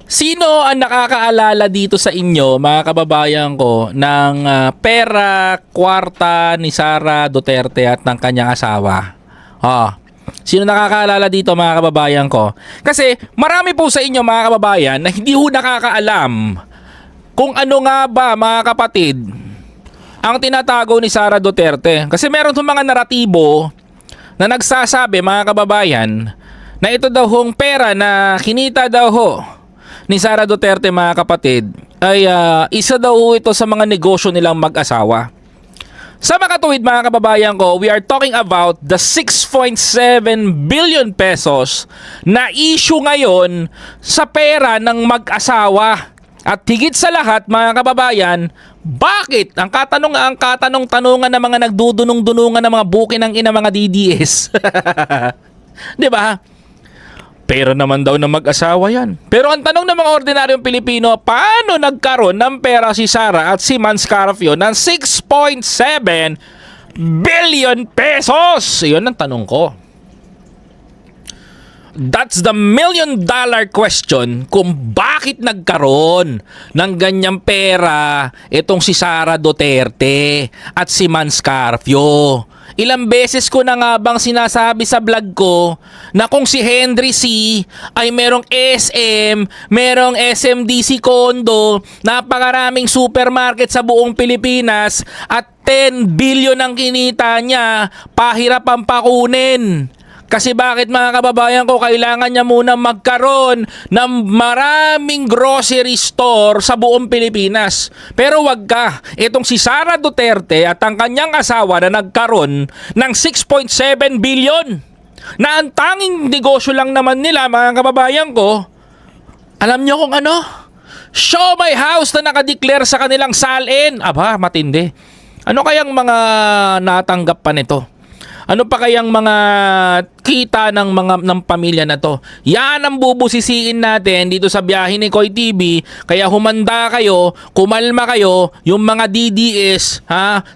Sino ang nakakaalala dito sa inyo, mga kababayan ko, ng pera, kwarta ni Sara Duterte at ng kanyang asawa? Sino nakakaalala dito, mga kababayan ko? Kasi marami po sa inyo, mga kababayan, na hindi ho nakakaalam kung ano nga ba, mga kapatid, ang tinatago ni Sara Duterte. Kasi meron itong mga naratibo na nagsasabi, mga kababayan, na ito daw hong pera na kinita daw ho ni Sara Duterte, mga kapatid, ay isa daw ito sa mga negosyo nilang mag-asawa. Sa makatuwid, mga kababayan ko, we are talking about the 6.7 billion pesos na issue ngayon sa pera ng mag-asawa. At higit sa lahat, mga kababayan, bakit? Ang katanong-tanungan ng mga nagdudunong-dunungan ng mga buki ng ina, mga DDS. 'Di ba? Pero naman daw na mag-asawa yan. Pero ang tanong ng mga ordinaryong Pilipino, paano nagkaroon ng pera si Sara at si Mans Carpio ng 6.7 billion pesos? Yun ang tanong ko. That's the million-dollar question kung bakit nagkaroon ng ganyang pera itong si Sara Duterte at si Mans Carpio. Ilang beses ko na nga bang sinasabi sa vlog ko na kung si Henry C. ay merong SM, merong SMDC Condo, napakaraming supermarket sa buong Pilipinas at 10 billion ang kinita niya, pahirap ang pakunin. Kasi bakit, mga kababayan ko, kailangan niya muna magkaroon ng maraming grocery store sa buong Pilipinas. Pero wag ka, itong si Sara Duterte at ang kanyang asawa na nagkaroon ng 6.7 billion na ang tanging negosyo lang naman nila, mga kababayan ko, alam niyo kung ano? Show my house na nakadeclare sa kanilang salin. Aba, matindi. Ano kayang mga natanggap pa nito? Ano pa kayang mga kita ng pamilya na to? Yan ang bubusisiin natin dito sa biyahe ni Koy TV. Kaya humanda kayo, kumalma kayo, yung mga DDS,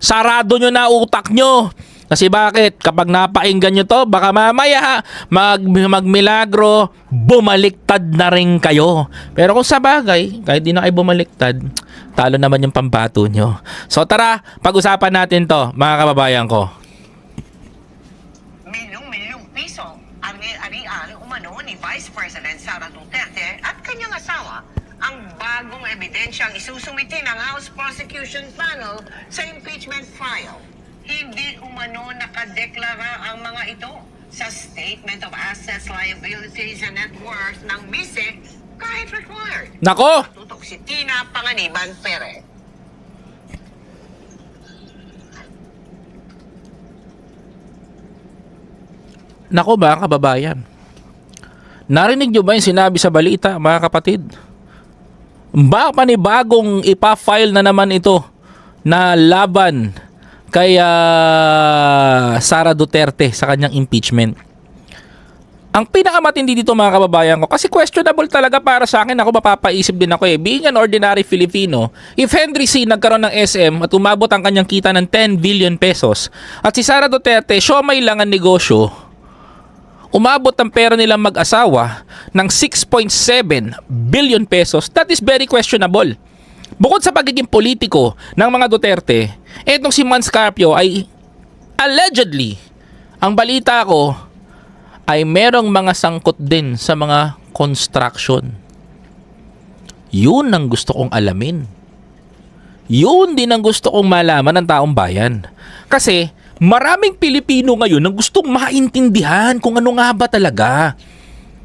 sarado nyo na utak nyo. Kasi bakit? Kapag napainggan nyo to, baka mamaya magmilagro, bumaliktad na rin kayo. Pero kung sa bagay, kahit di na kayo bumaliktad, talo naman yung pambato nyo. So tara, pag-usapan natin to, mga kababayan ko. Piso ang ari-ari umano ni Vice President Sara Duterte at kanyang asawa ang bagong ebidensyang isusumiti ng House Prosecution Panel sa impeachment file. Hindi umano nakadeklara ang mga ito sa Statement of Assets, Liabilities and Net Worth ng MISE kahit required. Nako! Tutok si Tina Panganiban Perez. Nako, mga kababayan, narinig nyo ba yung sinabi sa balita, mga kapatid? Baka panibagong ipa-file na naman ito na laban kay Sara Duterte sa kanyang impeachment. Ang pinakamatindi dito, mga kababayan ko, kasi questionable talaga para sa akin, ako mapapaisip din ako being an ordinary Filipino, if Henry C. nagkaroon ng SM at umabot ang kanyang kita ng 10 billion pesos at si Sara Duterte, siomay lang ang negosyo, umabot ang pera nilang mag-asawa ng 6.7 billion pesos, that is very questionable. Bukod sa pagiging politiko ng mga Duterte, etong si Mans Carpio ay allegedly, ang balita ko, ay merong mga sangkot din sa mga construction. Yun ang gusto kong alamin. Yun din ang gusto kong malaman ng taong bayan. Kasi maraming Pilipino ngayon ang gustong maintindihan kung ano nga ba talaga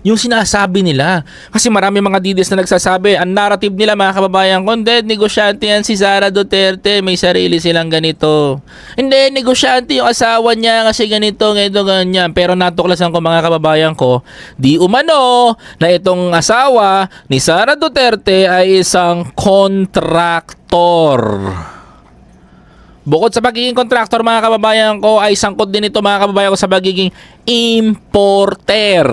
yung sinasabi nila. Kasi marami mga DDS na nagsasabi, ang narrative nila, mga kababayan ko, hindi, negosyante yan si Sara Duterte, may sarili silang ganito. Hindi, negosyante yung asawa niya kasi ganito, ganyan. Pero natuklasan ko, mga kababayan ko, di umano na itong asawa ni Sara Duterte ay isang kontraktor. Bukod sa pagiging kontraktor, mga kababayan ko, ay sangkot din ito, mga kababayan ko, sa pagiging importer.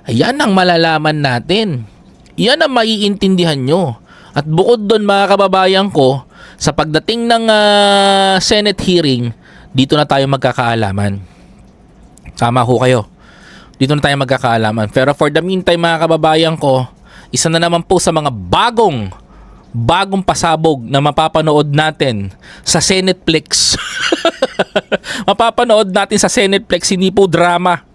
Ayan ang malalaman natin. Yan ang maiintindihan nyo. At bukod doon, mga kababayan ko, sa pagdating ng Senate hearing, dito na tayo magkakaalaman. Tama ho kayo. dito na tayo magkakaalaman. Pero for the meantime mga kababayan ko, isa na naman po sa mga bagong pasabog na mapapanood natin sa Senateplex. Mapapanood natin sa Senateplex, hindi po drama.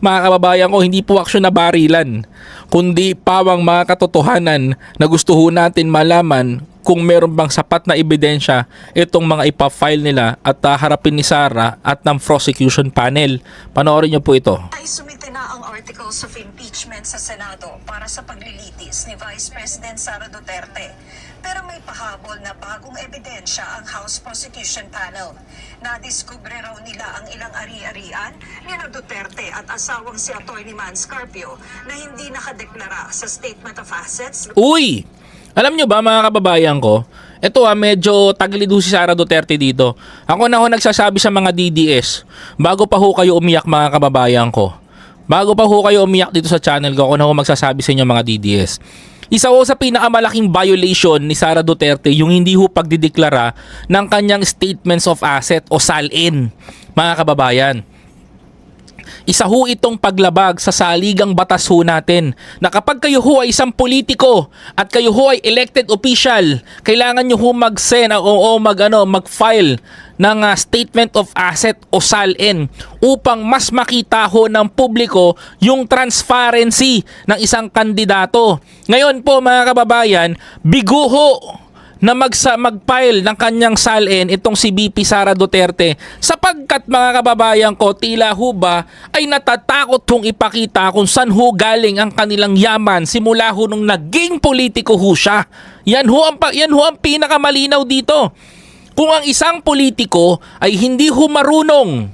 Mga kababayan ko, hindi po aksyon na barilan, kundi pawang mga katotohanan na gusto ho natin malaman kung meron bang sapat na ebidensya itong mga ipafile nila at harapin ni Sara at ng prosecution panel. Panoorin niyo po ito. Ay sumite na ang articles of impeachment sa Senado para sa paglilitis ni Vice President Sara Duterte. Pero may pahabol na bagong ebidensya ang House Prosecution Panel. Nadiskubre raw nila ang ilang ari-arian ni Duterte at asawang si Atty. Mans Carpio na hindi nakadeklara sa Statement of Assets. Uy! Alam nyo ba mga kababayan ko, ito medyo tagilido si Sara Duterte dito. Ako na ho nagsasabi sa mga DDS, bago pa ho kayo umiyak mga kababayan ko. Bago pa ho kayo umiyak dito sa channel ko, ako na ho magsasabi sa inyo mga DDS. Isa ho sa pinakamalaking violation ni Sara Duterte yung hindi ho pagdideklara ng kanyang Statements of Asset o SALN, mga kababayan. Isa ho itong paglabag sa saligang batas ho natin na kapag kayo ho ay isang politiko at kayo ho ay elected official, kailangan nyo ho mag-send o mag-file ng Statement of Asset o SALN upang mas makita ho ng publiko yung transparency ng isang kandidato. Ngayon po mga kababayan, bigo ho na mag-file ng kanyang SALN itong si BP Sara Duterte sapagkat mga kababayan ko, tila ho ba ay natatakot hong ipakita kung saan ho galing ang kanilang yaman simula ho nung naging politiko ho siya. Yan ho ang pinakamalinaw dito. Kung ang isang politiko ay hindi ho marunong,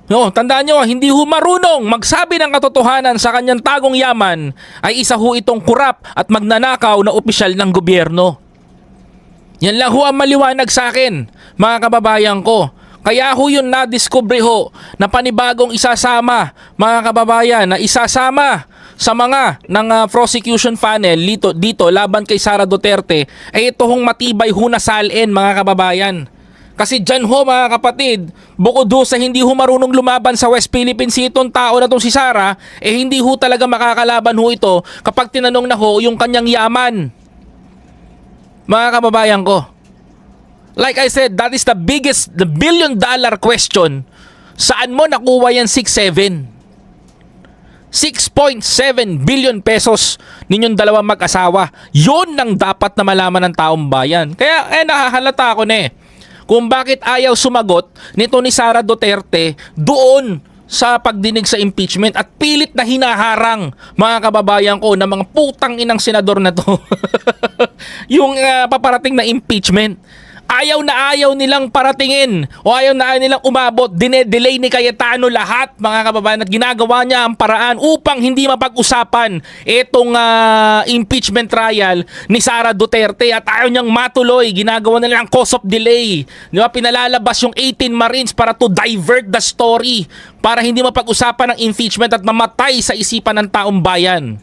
tandaan nyo, hindi ho marunong magsabi ng katotohanan sa kanyang tagong yaman, ay isa ho itong kurap at magnanakaw na opisyal ng gobyerno. Yan lang ho ang maliwanag sa akin, mga kababayan ko. Kaya ho yun na-discover ho na panibagong isasama, mga kababayan, na isasama sa mga ng prosecution panel dito laban kay Sara Duterte ay ito hong matibay ho na SALN, mga kababayan. Kasi dyan ho mga kapatid, bukod ho sa hindi ho marunong lumaban sa West Philippine Sea itong tao na itong si Sara, hindi ho talaga makakalaban ho ito kapag tinanong na ho yung kanyang yaman. Mga kababayan ko, like I said, that is the billion-dollar question. Saan mo nakuha yan 6.7 billion pesos ninyong dalawang mag-asawa? Yun ang dapat na malaman ng taong bayan. Kaya nahahalata ako na kung bakit ayaw sumagot nito ni Sara Duterte doon sa pagdinig sa impeachment at pilit na hinaharang, mga kababayan ko, ng mga putang inang senador na to yung paparating na impeachment. Ayaw nilang paratingin o ayaw nilang umabot. Dinedelay ni Cayetano lahat, mga kababayan, at ginagawa niya ang paraan upang hindi mapag-usapan itong impeachment trial ni Sara Duterte at ayaw niyang matuloy. Ginagawa nila ang cause of delay. Di ba? Pinalalabas yung 18 Marines para to divert the story, para hindi mapag-usapan ng impeachment at mamatay sa isipan ng taong bayan.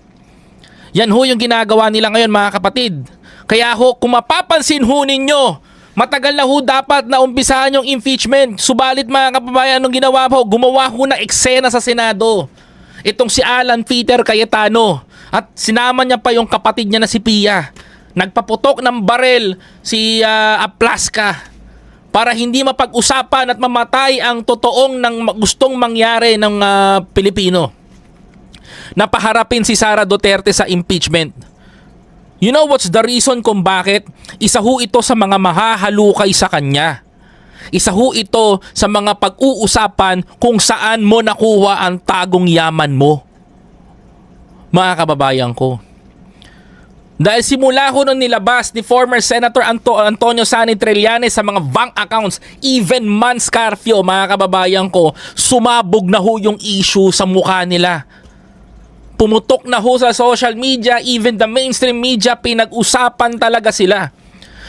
Yan ho yung ginagawa nila ngayon, mga kapatid. Kaya ho, kung mapapansin ho ninyo, matagal na ho dapat na umpisahan yung impeachment. Subalit mga kababayan, anong ginawa ho? Gumawa ho na eksena sa Senado itong si Alan Peter Cayetano. At sinama niya pa yung kapatid niya na si Pia. Nagpaputok ng barel si Aplaska para hindi mapag-usapan at mamatay ang totoong gustong mangyari ng Pilipino. Napaharapin si Sara Duterte sa impeachment. You know what's the reason kung bakit? Isa ho ito sa mga mahahalukay sa kanya. Isa ho ito sa mga pag-uusapan kung saan mo nakuha ang tagong yaman mo. Mga kababayan ko. Dahil simula ho nung nilabas ni former Senator Antonio Sani Trillanes sa mga bank accounts, even Mans Carpio, mga kababayan ko, sumabog na ho yung issue sa mukha nila. Pumutok na ho sa social media, even the mainstream media, pinag-usapan talaga sila.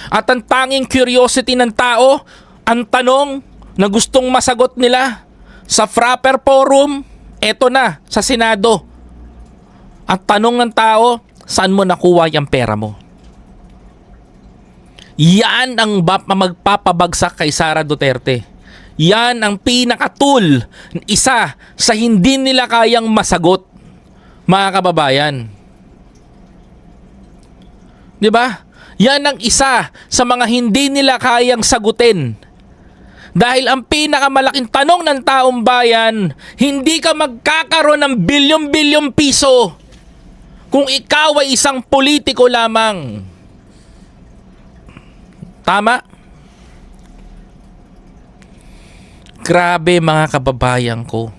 At ang tanging curiosity ng tao, ang tanong na gustong masagot nila sa Frapper Forum, eto na, sa Senado. Ang tanong ng tao, saan mo nakuha yung pera mo? Yan ang magpapabagsak kay Sara Duterte. Yan ang pinaka-tool, isa sa hindi nila kayang masagot, mga kababayan. 'Di ba? Yan ang isa sa mga hindi nila kayang sagutin. Dahil ang pinakamalaking tanong ng taong bayan, hindi ka magkakaroon ng bilyon-bilyong piso kung ikaw ay isang politiko lamang. Tama? Grabe mga kababayan ko.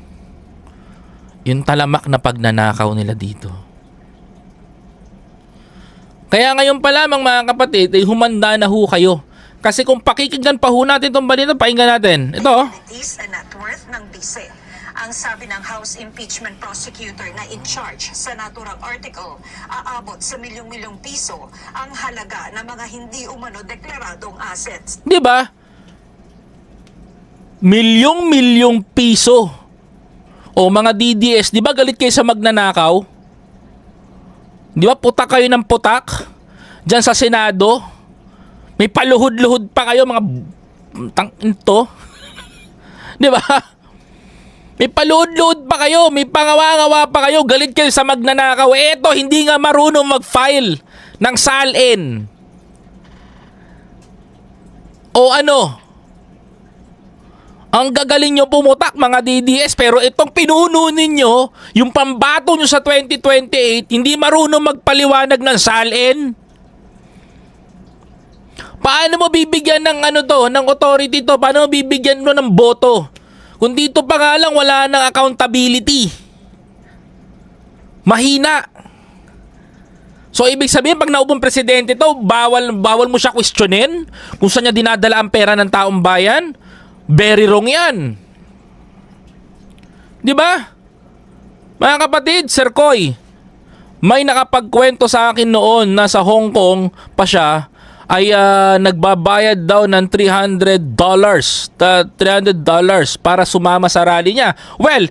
Yung talamak na pagnanakaw nila dito. Kaya ngayon pa lamang mga kapatid, ay humanda na ho kayo. Kasi kung pakikinggan pa ho natin itong balita, pakinggan natin. Ito. Activities and net worth ng bise. Ang sabi ng House Impeachment Prosecutor na in charge sa naturang article, aabot sa milyong-milyong piso ang halaga ng mga hindi umano deklaradong assets. Di ba? Milyong-milyong piso. O mga DDS, di ba galit kayo sa magnanakaw? Di ba putak kayo ng putak? Diyan sa Senado? May paluhod-luhod pa kayo mga tangito. Di ba? May paluhod-luhod pa kayo, may pangawa-ngawa pa kayo, galit kayo sa magnanakaw. Eto, hindi nga marunong mag-file ng SALN. O ano? Ang gagaling nyo pumutak mga DDS, pero itong pinuno ninyo, yung pambato nyo sa 2028, hindi marunong magpaliwanag ng SALN. Paano mo bibigyan ng ng authority to? Paano mo bibigyan mo ng boto? Kung dito pa nga lang wala ng accountability. Mahina. So ibig sabihin pag naupong presidente to, bawal mo siya questionin kung saan niya dinadala ang pera ng taong bayan. Very wrong yan. Di ba? Mga kapatid, Sir Koy, may nakapagkwento sa akin noon na sa Hong Kong pa siya ay nagbabayad daw ng $300 para sumama sa rally niya. Well,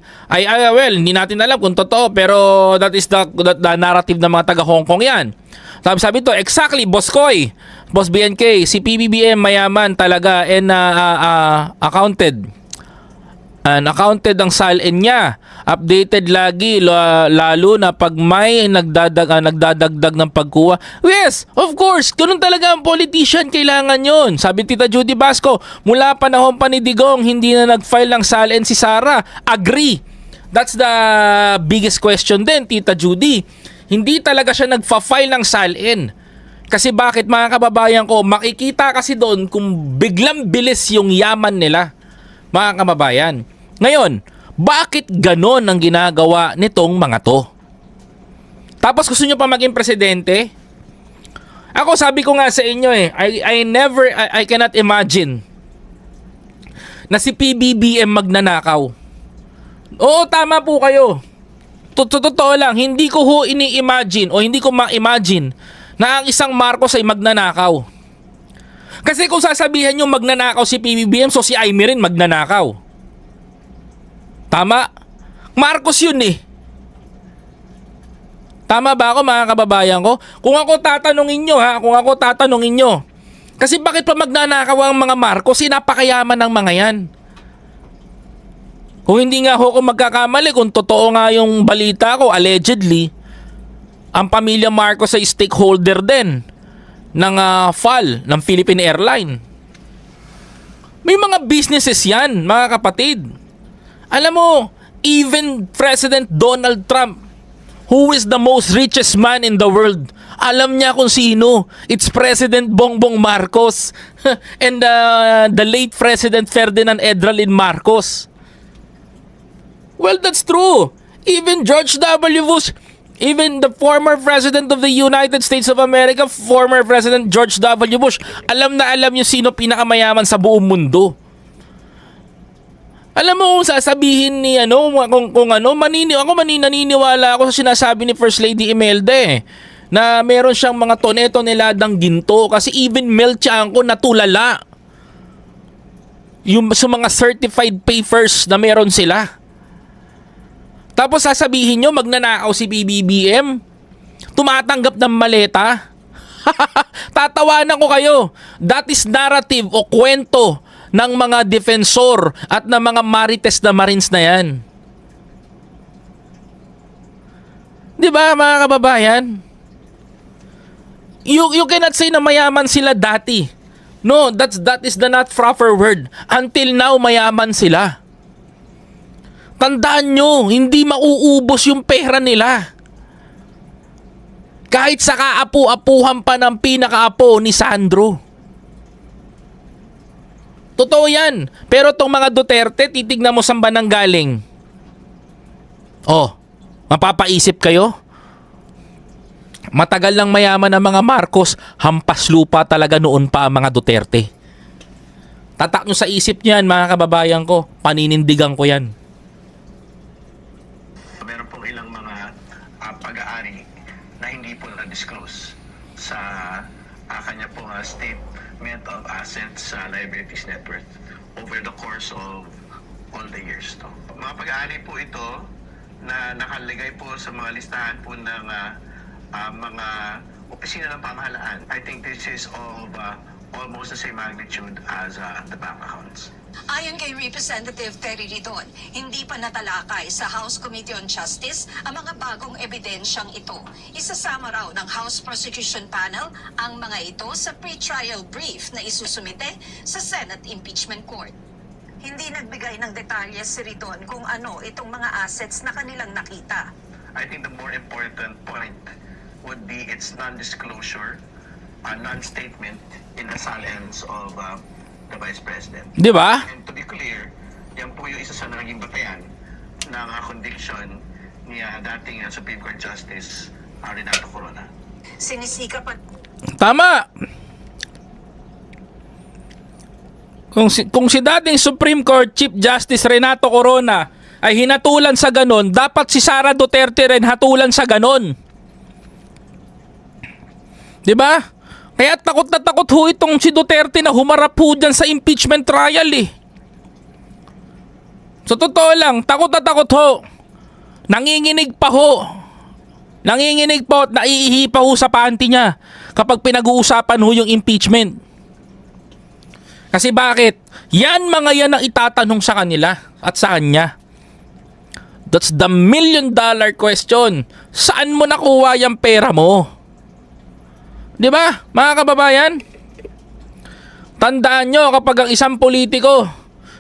hindi natin alam kung totoo, pero that is the narrative ng mga taga Hong Kong yan. Sabi to, exactly, Boss Koy, Boss BNK, si PBBM mayaman talaga and accounted ang SALN niya. Updated lagi, lalo na pag may nagdadagdag ng pagkuha. Yes, of course, ganun talaga ang politician, kailangan yon. Sabi Tita Judy Basco, mula panahon pa ni Digong, hindi na nag-file ng SALN si Sara. Agree. That's the biggest question din, Tita Judy. Hindi talaga siya nagfa-file ng SALN. Kasi bakit mga kababayan ko, makikita kasi doon kung biglang bilis yung yaman nila, mga kababayan. Ngayon, bakit ganon ang ginagawa nitong mga to? Tapos gusto nyo pa maging presidente? Ako sabi ko nga sa inyo I cannot imagine na si PBBM magnanakaw. Oo, tama po kayo. Totoo lang, hindi ko ho ini-imagine o hindi ko ma-imagine na ang isang Marcos ay magnanakaw. Kasi kung sasabihan nyo magnanakaw si PBBM, so si Aimee rin magnanakaw. Tama? Marcos yun eh. Tama ba ako mga kababayan ko? Kung ako tatanungin nyo, kasi bakit pa magnanakaw ang mga Marcos? Napakayaman ng mga yan. Kung hindi nga ako magkakamali, kung totoo nga yung balita ko, allegedly, ang pamilya Marcos ay stakeholder din ng FAL, ng Philippine Airline. May mga businesses yan, mga kapatid. Alam mo, even President Donald Trump, who is the most richest man in the world, alam niya kung sino. It's President Bongbong Marcos and the late President Ferdinand Edralin Marcos. Well, that's true. Even George W. Bush, even the former President of the United States of America, former President George W. Bush, alam na alam niyo sino pinakamayaman sa buong mundo. Alam mo kung sasabihin ni naniniwala ako sa sinasabi ni First Lady Imelda na meron siyang mga tone-toneladang ginto kasi even Mel Tiangco natulala yung sa mga certified papers na meron sila. Tapos sasabihin nyo, magnanakaw si BBM, tumatanggap ng maleta. Tatawanan ko kayo. That is narrative o kwento ng mga defensor at ng mga marites na Marines na yan. Di ba, mga kababayan? You cannot say na mayaman sila dati. No, that is the not proper word. Until now, mayaman sila. Tandaan nyo, hindi mauubos yung pera nila. Kahit sa kaapu-apuhan pa ng pinakaapo ni Sandro. Totoo yan. Pero tong mga Duterte, titignan mo saan ba nang galing? Oh, mapapaisip kayo? Matagal lang mayaman ang mga Marcos, hampas lupa talaga noon pa ang mga Duterte. Tatak nyo sa isip nyo yan, mga kababayan ko. Paninindigan ko yan. Meron pong ilang mga pag-aari na hindi po na-disclose sa kanya pong statement of assets sa liabilities net worth over the course of all the years. No? Mga pag-aari po ito na nakalagay po sa mga listahan po ng mga opisina ng pamahalaan. I think this is of almost the same magnitude as the bank accounts. Ayon kay Representative Terry Ridon, hindi pa natalakay sa House Committee on Justice ang mga bagong ebidensyang ito. Isasama raw ng House Prosecution Panel ang mga ito sa pre-trial brief na isusumite sa Senate Impeachment Court. Hindi nagbigay ng detalye si Ridon kung ano itong mga assets na kanilang nakita. I think the more important point would be its non-disclosure, non-statement in the silence of the Vice President. Di ba? And to be clear, yan po yung isa sa naging batayan ng conviction ni dating Supreme Court Justice Renato Corona. Sinisika pa Tama. Kung si dating Supreme Court Chief Justice Renato Corona ay hinatulan sa ganon, dapat si Sara Duterte rin hatulan sa ganon. Di ba? Kaya takot na takot ho itong si Duterte na humarap ho dyan sa impeachment trial eh. So totoo lang, takot na takot ho. Nanginginig pa ho. Nanginginig pa at naiihi pa ho sa panty niya kapag pinag-uusapan ho yung impeachment. Kasi bakit? Yan mga yan ang itatanong sa kanila at sa kanya. That's the $1 million question. Saan mo nakuha yung pera mo? Di ba, mga kababayan? Tandaan nyo, kapag ang isang politiko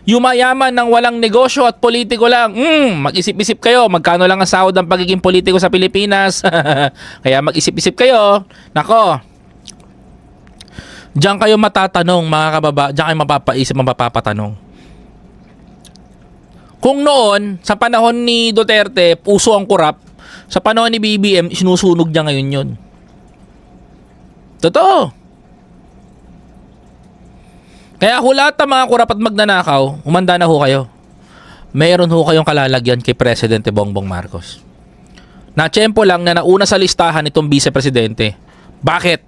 yumayaman ng walang negosyo at politiko lang, mag-isip-isip kayo, magkano lang ang sahod ng pagiging politiko sa Pilipinas. Kaya mag-isip-isip kayo. Nako, diyan kayo matatanong, mga kababayan, diyan kayo mapapaisip, mapapatanong. Kung noon, sa panahon ni Duterte, puso ang kurap, sa panahon ni BBM, sinusunog niya ngayon yun. Totoo. Kaya ho lahat ng mga kurap at magnanakaw, umanda na ho kayo. Meron ho kayong kalalagyan kay Presidente Bongbong Marcos. Na-tsempo lang na nauna sa listahan itong vice-presidente. Bakit?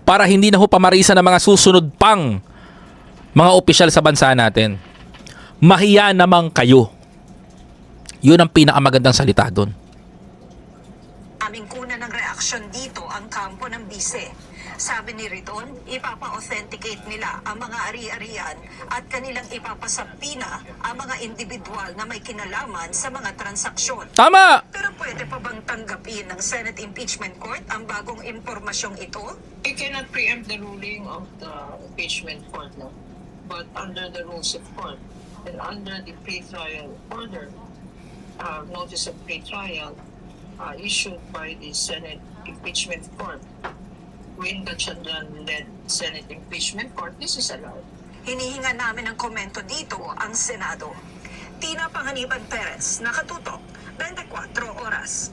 Para hindi na ho pamarisa ng mga susunod pang mga opisyal sa bansa natin. Mahiya namang kayo. Yun ang pinakamagandang salita doon. aming kuna ng reaksyon dito ang kampo ng bise. Sabi ni Ridon, ipapa-authenticate nila ang mga ari-arian at kanilang ipapasapina ang mga individual na may kinalaman sa mga transaksyon. Tama! Pero pwede pa bang tanggapin ng Senate Impeachment Court ang bagong impormasyong ito? You cannot preempt the ruling of the impeachment court, no? But under the rules of court and under the pre-trial order, notice of pre-trial issued by the Senate Impeachment Court, when the Chandran-led Senate Impeachment Court, this is allowed. Hinihinga namin ng komento dito ang Senado. Tina Panganiban Perez, nakatutok, 24 oras.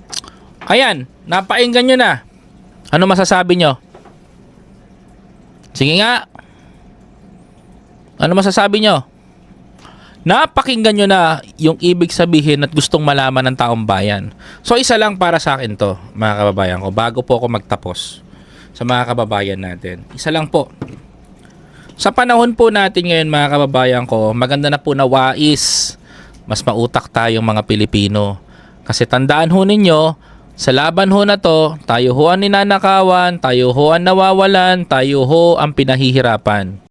Ayan, napainggan nyo na. Ano masasabi nyo? Sige nga. Ano masasabi nyo? Napakinggan nyo na yung ibig sabihin at gustong malaman ng taong bayan. So isa lang para sa akin to, mga kababayan ko, bago po ako magtapos sa mga kababayan natin. Isa lang po. Sa panahon po natin ngayon, mga kababayan ko, maganda na po na wais. Mas mautak tayong mga Pilipino. Kasi tandaan ho ninyo, sa laban ho na to, tayo ho ang ninanakawan, tayo ho ang nawawalan, tayo ho ang pinahihirapan.